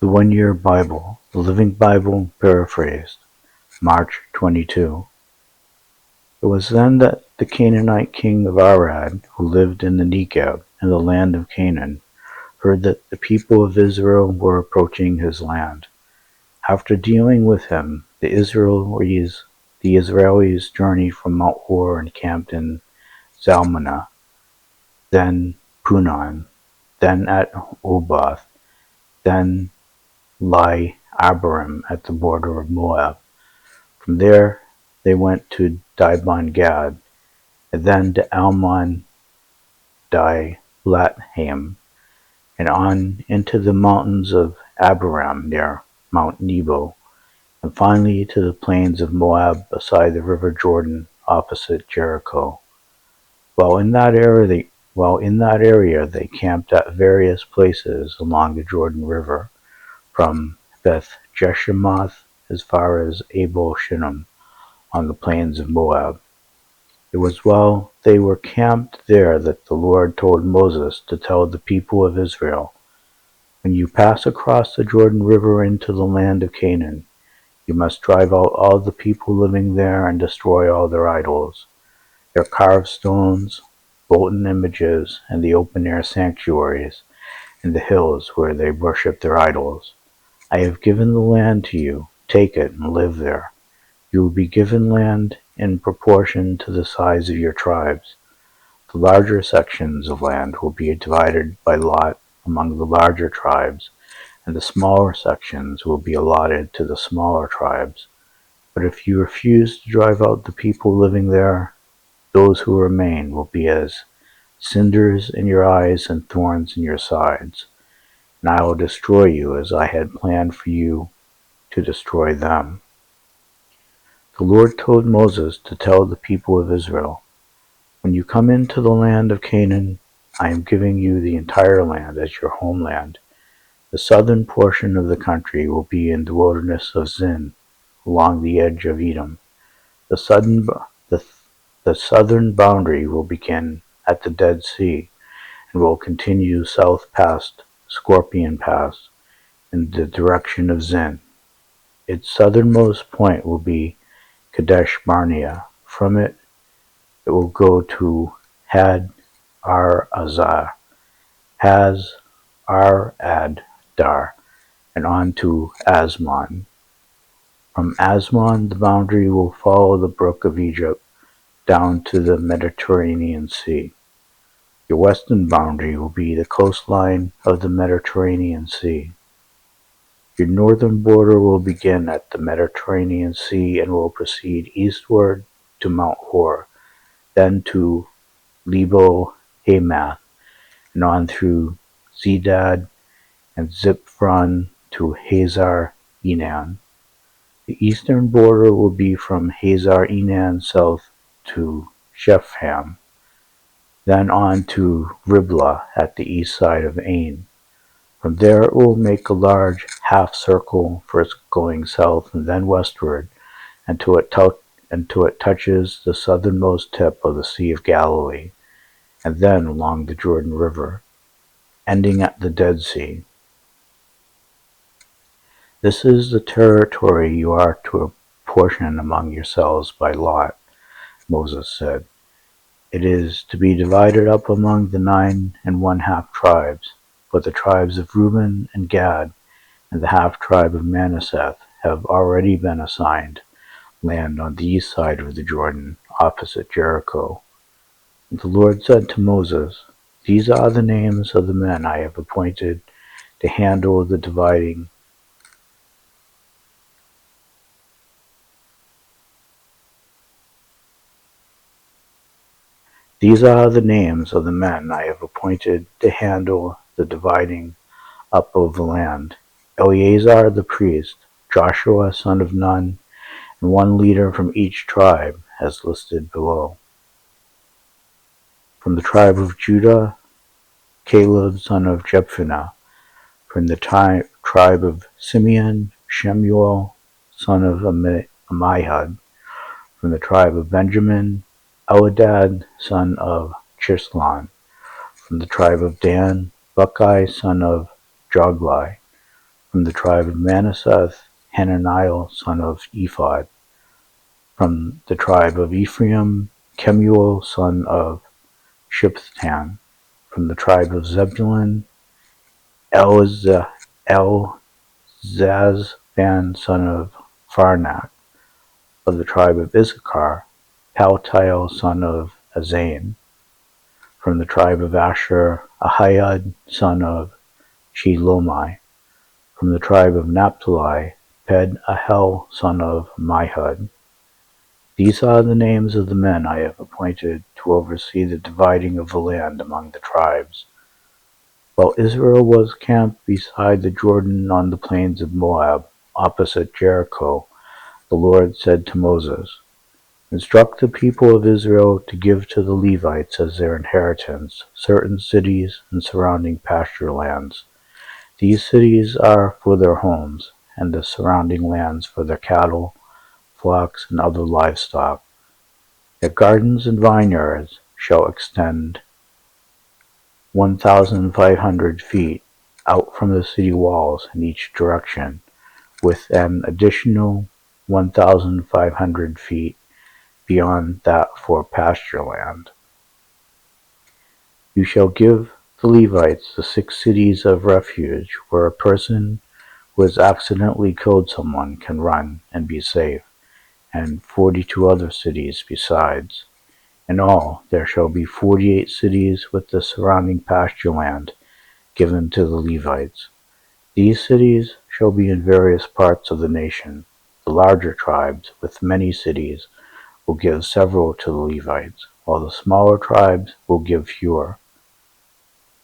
The One-Year Bible, the Living Bible Paraphrased, March 22. It was then that the Canaanite king of Arad, who lived in the Negeb in the land of Canaan, heard that the people of Israel were approaching his land. After dealing with him, the Israelis journeyed from Mount Hor and camped in Zalmunna, then Punon, then at Oboth, then Abarim at the border of Moab. From there they went to Dibon-Gad, and then to Almon Diblathaim, and on into the mountains of Abarim near Mount Nebo, and finally to the plains of Moab beside the river Jordan opposite Jericho. While in that area they camped at various places along the Jordan River, from Beth Jeshimoth as far as Abel Shinnom on the plains of Moab. It was while they were camped there that the Lord told Moses to tell the people of Israel, "When you pass across the Jordan River into the land of Canaan, you must drive out all the people living there and destroy all their idols, their carved stones, molten images, and the open-air sanctuaries in the hills where they worship their idols. I have given the land to you. Take it and live there. You will be given land in proportion to the size of your tribes. The larger sections of land will be divided by lot among the larger tribes, and the smaller sections will be allotted to the smaller tribes. But if you refuse to drive out the people living there, those who remain will be as cinders in your eyes and thorns in your sides, and I will destroy you as I had planned for you to destroy them." The Lord told Moses to tell the people of Israel, "When you come into the land of Canaan, I am giving you the entire land as your homeland. The southern portion of the country will be in the wilderness of Zin, along the edge of Edom. The southern boundary will begin at the Dead Sea and will continue south past Scorpion Pass in the direction of Zin. Its southernmost point will be Kadesh Barnea. From it will go to Had Ar-Azar, Haz Ar-Ad-Dar, and on to Asmon. From Asmon, the boundary will follow the brook of Egypt down to the Mediterranean Sea. Your western boundary will be the coastline of the Mediterranean Sea. Your northern border will begin at the Mediterranean Sea and will proceed eastward to Mount Hor, then to Lebo Hamath, and on through Zedad and Zipfron to Hazar Enan. The eastern border will be from Hazar Enan south to Shepham, then on to Riblah at the east side of Ain. From there it will make a large half-circle, first going south and then westward, until it touches the southernmost tip of the Sea of Galilee, and then along the Jordan River, ending at the Dead Sea. This is the territory you are to apportion among yourselves by lot," Moses said. "It is to be divided up among the 9½ tribes, but the tribes of Reuben and Gad and the half-tribe of Manasseh have already been assigned land on the east side of the Jordan, opposite Jericho." And the Lord said to Moses, "These are the names of the men I have appointed to handle the dividing These are the names of the men I have appointed to handle the dividing up of the land: Eleazar the priest, Joshua son of Nun, and one leader from each tribe, as listed below. From the tribe of Judah, Caleb son of Jephunneh. From the tribe of Simeon, Shemuel son of Ammihud. From the tribe of Benjamin, Eldad son of Chislon. From the tribe of Dan, Buckai son of Jogli. From the tribe of Manasseh, Hananiah son of Ephod. From the tribe of Ephraim, Kemuel son of Shiphthan. From the tribe of Zebulun, Elzazvan son of Pharnak. Of the tribe of Issachar, Paltiel son of Azan. From the tribe of Asher, Ahiad son of Shelomi. From the tribe of Naphtali, Pedahel son of Mihud. These are the names of the men I have appointed to oversee the dividing of the land among the tribes. While Israel was camped beside the Jordan on the plains of Moab, opposite Jericho, the Lord said to Moses, "Instruct the people of Israel to give to the Levites as their inheritance certain cities and surrounding pasture lands. These cities are for their homes, and the surrounding lands for their cattle, flocks, and other livestock. Their gardens and vineyards shall extend 1,500 feet out from the city walls in each direction, with an additional 1,500 feet beyond that for pasture land. You shall give the Levites the 6 cities of refuge where a person who has accidentally killed someone can run and be safe, and 42 other cities besides. In all, there shall be 48 cities with the surrounding pasture land given to the Levites. These cities shall be in various parts of the nation. The larger tribes, with many cities, will give several to the Levites, while the smaller tribes will give fewer."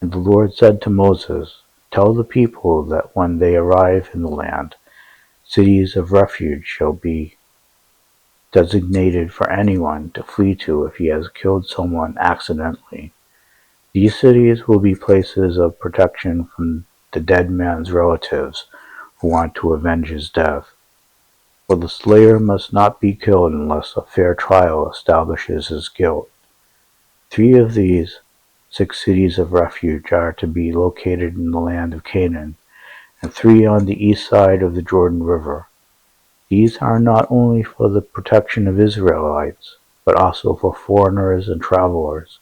And the Lord said to Moses, "Tell the people that when they arrive in the land, cities of refuge shall be designated for anyone to flee to if he has killed someone accidentally. These cities will be places of protection from the dead man's relatives who want to avenge his death. For the slayer must not be killed unless a fair trial establishes his guilt. 3 of these 6 cities of refuge are to be located in the land of Canaan, and 3 on the east side of the Jordan River. These are not only for the protection of Israelites, but also for foreigners and travelers.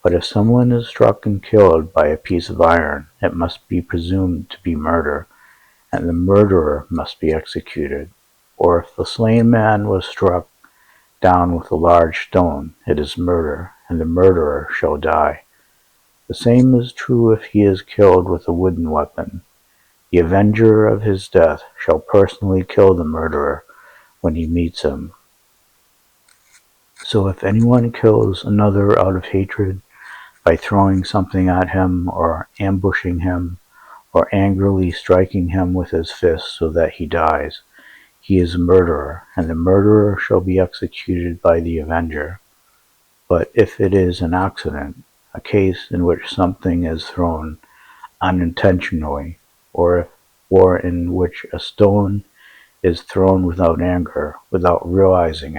But if someone is struck and killed by a piece of iron, it must be presumed to be murder, and the murderer must be executed. Or if the slain man was struck down with a large stone, it is murder, and the murderer shall die. The same is true if he is killed with a wooden weapon. The avenger of his death shall personally kill the murderer when he meets him. So if anyone kills another out of hatred by throwing something at him, or ambushing him, or angrily striking him with his fist so that he dies, he is a murderer, and the murderer shall be executed by the avenger. But if it is an accident, a case in which something is thrown unintentionally, or in which a stone is thrown without anger, without realizing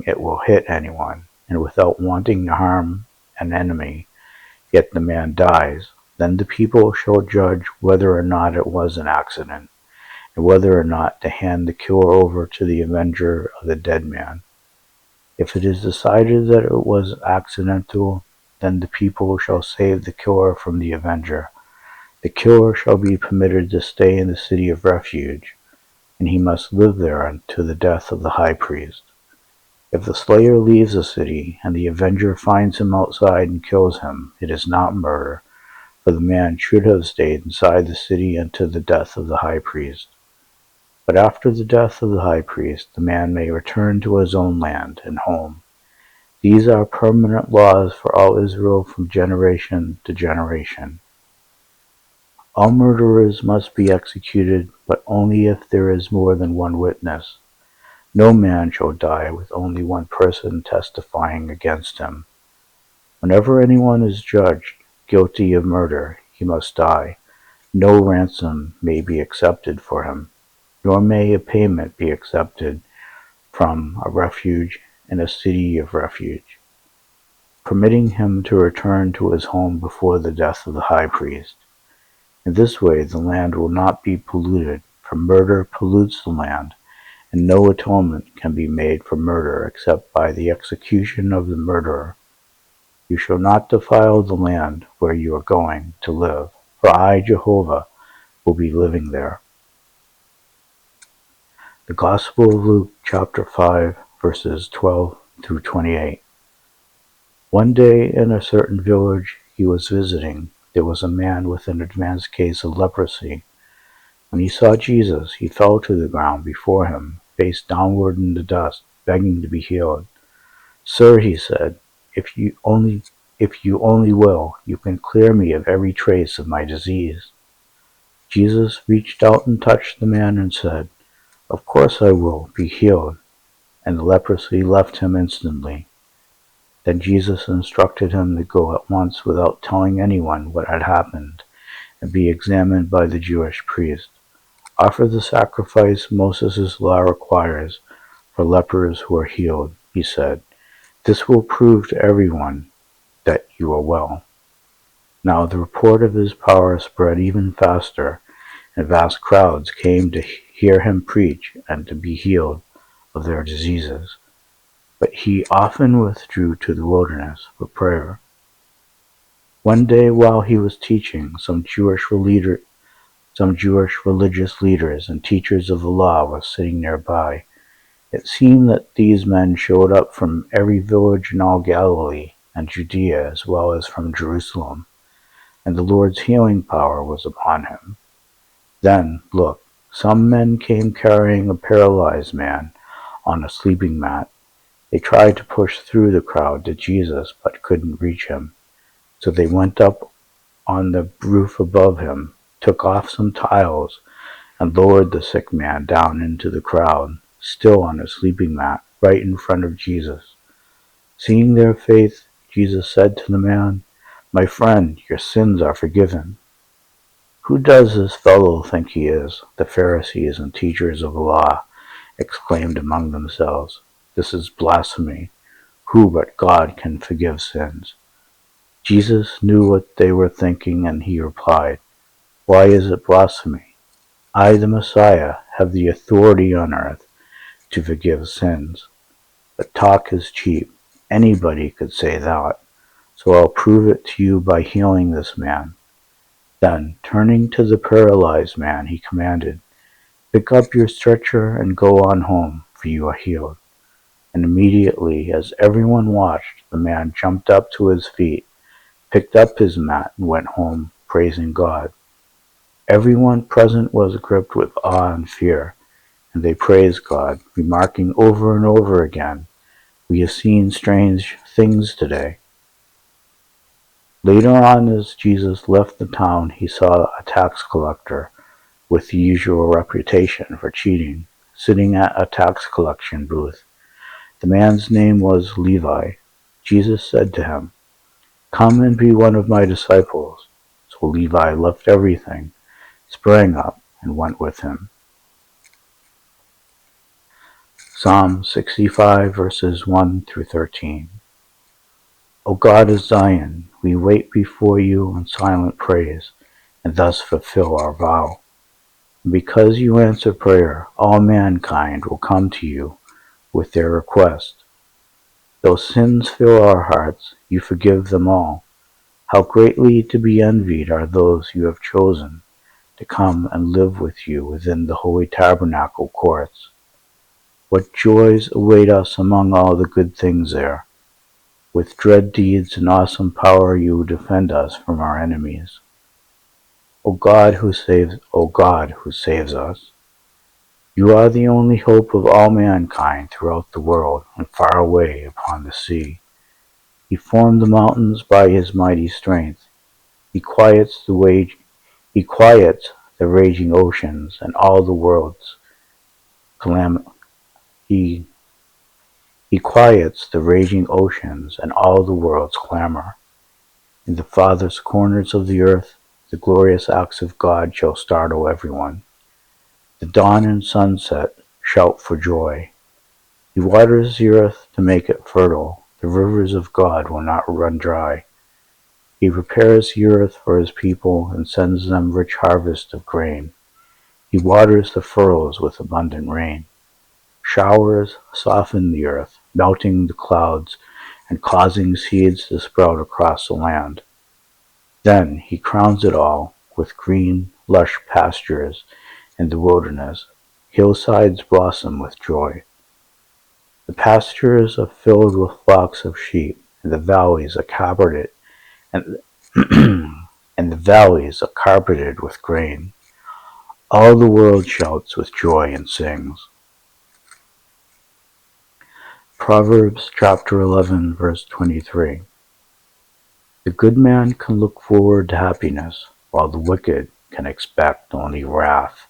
it will hit anyone, and without wanting to harm an enemy, yet the man dies, then the people shall judge whether or not it was an accident, and whether or not to hand the killer over to the avenger of the dead man. If it is decided that it was accidental, then the people shall save the killer from the avenger. The killer shall be permitted to stay in the city of refuge, and he must live there until the death of the high priest. If the slayer leaves the city, and the avenger finds him outside and kills him, it is not murder, for the man should have stayed inside the city until the death of the high priest. But after the death of the high priest, the man may return to his own land and home. These are permanent laws for all Israel from generation to generation. All murderers must be executed, but only if there is more than one witness. No man shall die with only one person testifying against him. Whenever anyone is judged guilty of murder, he must die. No ransom may be accepted for him, nor may a payment be accepted from a refuge in a city of refuge, permitting him to return to his home before the death of the high priest. In this way the land will not be polluted, for murder pollutes the land, and no atonement can be made for murder except by the execution of the murderer. You shall not defile the land where you are going to live, for I, Jehovah, will be living there. The Gospel of Luke, chapter 5, verses 12 through 28. One day in a certain village he was visiting, there was a man with an advanced case of leprosy. When he saw Jesus, he fell to the ground before him, face downward in the dust, begging to be healed. Sir, he said, if you only will, you can clear me of every trace of my disease. Jesus reached out and touched the man and said, Of course I will, be healed. And the leprosy left him instantly. Then Jesus instructed him to go at once without telling anyone what had happened, and be examined by the Jewish priest. Offer the sacrifice Moses' law requires for lepers who are healed, he said. This will prove to everyone that you are well. Now the report of his power spread even faster, and vast crowds came to hear him preach and to be healed of their diseases. But he often withdrew to the wilderness for prayer. One day while he was teaching, some Jewish religious leaders and teachers of the law were sitting nearby. It seemed that these men showed up from every village in all Galilee and Judea, as well as from Jerusalem, and the Lord's healing power was upon him. Then, look, some men came carrying a paralyzed man on a sleeping mat. They tried to push through the crowd to Jesus, but couldn't reach him. So they went up on the roof above him, took off some tiles, and lowered the sick man down into the crowd, still on a sleeping mat, right in front of Jesus. Seeing their faith, Jesus said to the man, My friend, your sins are forgiven. Who does this fellow think he is? The Pharisees and teachers of the law exclaimed among themselves. This is blasphemy. Who but God can forgive sins? Jesus knew what they were thinking, and he replied, Why is it blasphemy? I, the Messiah, have the authority on earth to forgive sins. But talk is cheap. Anybody could say that. So I'll prove it to you by healing this man. Then, turning to the paralyzed man, he commanded, Pick up your stretcher and go on home, for you are healed. And immediately, as everyone watched, the man jumped up to his feet, picked up his mat, and went home, praising God. Everyone present was gripped with awe and fear, and they praised God, remarking over and over again, We have seen strange things today. Later on, as Jesus left the town, he saw a tax collector with the usual reputation for cheating, sitting at a tax collection booth. The man's name was Levi. Jesus said to him, Come and be one of my disciples. So Levi left everything, sprang up, and went with him. Psalm 65, verses 1 through 13. O God of Zion, we wait before you in silent praise, and thus fulfill our vow. And because you answer prayer, all mankind will come to you with their request. Though sins fill our hearts, you forgive them all. How greatly to be envied are those you have chosen to come and live with you within the holy tabernacle courts. What joys await us among all the good things there. With dread deeds and awesome power you defend us from our enemies. O God who saves us. You are the only hope of all mankind throughout the world and far away upon the sea. He formed the mountains by his mighty strength. He quiets the raging oceans and all the world's he quiets the raging oceans and all the world's clamor. In the farthest corners of the earth, the glorious acts of God shall startle everyone. The dawn and sunset shout for joy. He waters the earth to make it fertile. The rivers of God will not run dry. He prepares the earth for his people and sends them rich harvest of grain. He waters the furrows with abundant rain. Showers soften the earth, melting the clouds and causing seeds to sprout across the land. Then he crowns it all with green, lush pastures in the wilderness. Hillsides blossom with joy. The pastures are filled with flocks of sheep, and the valleys are carpeted and and the valleys are carpeted with grain. All the world shouts with joy and sings. Proverbs chapter 11 verse 23. The good man can look forward to happiness, while the wicked can expect only wrath.